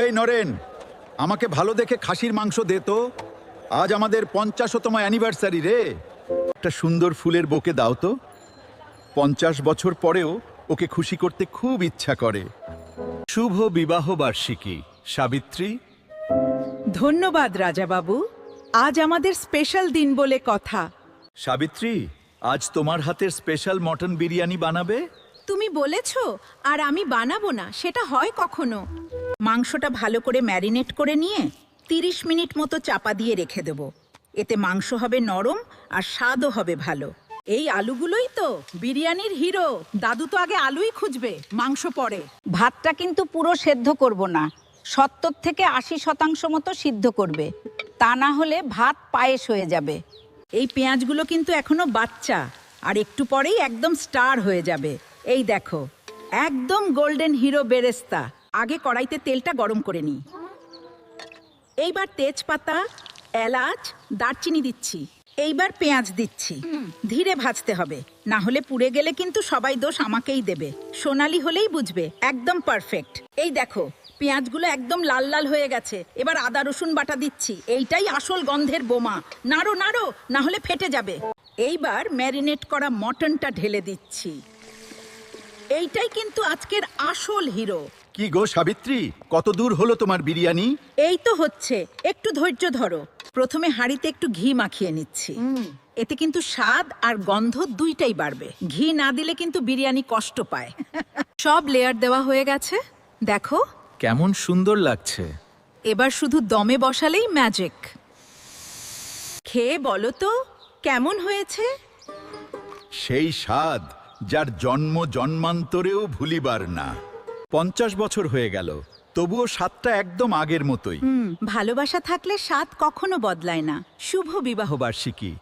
এই নরেন, আমাকে ভালো দেখে খাসির মাংস দে তো। আজ আমাদের 50তম অ্যানিভার্সারি রে। একটা সুন্দর ফুলের বোকে দাও তো। 50 বছর পরেও ওকে খুশি করতে খুব ইচ্ছা করে। শুভ বিবাহ বার্ষিকী সাবিত্রী। ধন্যবাদ রাজাবাবু। আজ আমাদের স্পেশাল দিন বলে কথা। সাবিত্রী, আজ তোমার হাতের স্পেশাল মটন বিরিয়ানি বানাবে? তুমি বলেছো আর আমি বানাবো না, সেটা হয় কখনো? মাংসটা ভালো করে ম্যারিনেট করে নিয়ে 30 মিনিট মতো চাপা দিয়ে রেখে দেব। এতে মাংস হবে নরম আর স্বাদও হবে ভালো। এই আলুগুলোই তো বিরিয়ানির হিরো। দাদু তো আগে আলুই খুঁজবে, মাংস পরে। ভাতটা কিন্তু পুরো সেদ্ধ করব না, 70 থেকে 80% মতো সিদ্ধ করবে, তা না হলে ভাত পায়েস হয়ে যাবে। এই পেঁয়াজগুলো কিন্তু এখনো বাচ্চা, আর একটু পরেই একদম স্টার হয়ে যাবে। এই দেখো, একদম গোল্ডেন হিরো বেরেস্তা। আগে কড়াইতে তেলটা গরম করে নিই। এইবার তেজপাতা, এলাচ, দারচিনি দিচ্ছি। এইবার পেঁয়াজ দিচ্ছি। ধীরে ভাজতে হবে, না হলে পুড়ে গেলে কিন্তু সবাই দোষ আমাকেই দেবে। সোনালি হলেই বুঝবে একদম পারফেক্ট। এই দেখো, পেঁয়াজগুলো একদম লাল লাল হয়ে গেছে। এবার আদা রসুন বাটা দিচ্ছি। এইটাই আসল গন্ধের বোমা। নাড়ো নাড়ো, না হলে ফেটে যাবে। এইবার ম্যারিনেট করা মটনটা ঢেলে দিচ্ছি। এইটাই কিন্তু আজকের আসল হিরো। কি গো সাবিত্রী, কত দূর হলো তোমার বিরিয়ানি? এই তো হচ্ছে, একটু ধৈর্য ধরো। প্রথমে হাঁড়িতে একটু ঘি মাখিয়ে নিচ্ছি। এতে কিন্তু স্বাদ আর গন্ধ দুইটাই বাড়বে। ঘি না দিলে কিন্তু বিরিয়ানি কষ্ট পায়। সব লেয়ার দেওয়া হয়ে গেছে, দেখো। কেমন সুন্দর লাগছে। এবার শুধু দমে বসালেই ম্যাজিক। খেয়ে বলো তো কেমন হয়েছে? সেই স্বাদ যার জন্ম জন্মান্তরেও ভুলিবার না। 50 বছর হয়ে গেল, তবুও স্বাদটা একদম আগের মতোই। ভালোবাসা থাকলে স্বাদ কখনো বদলায় না। শুভ বিবাহ বার্ষিকী।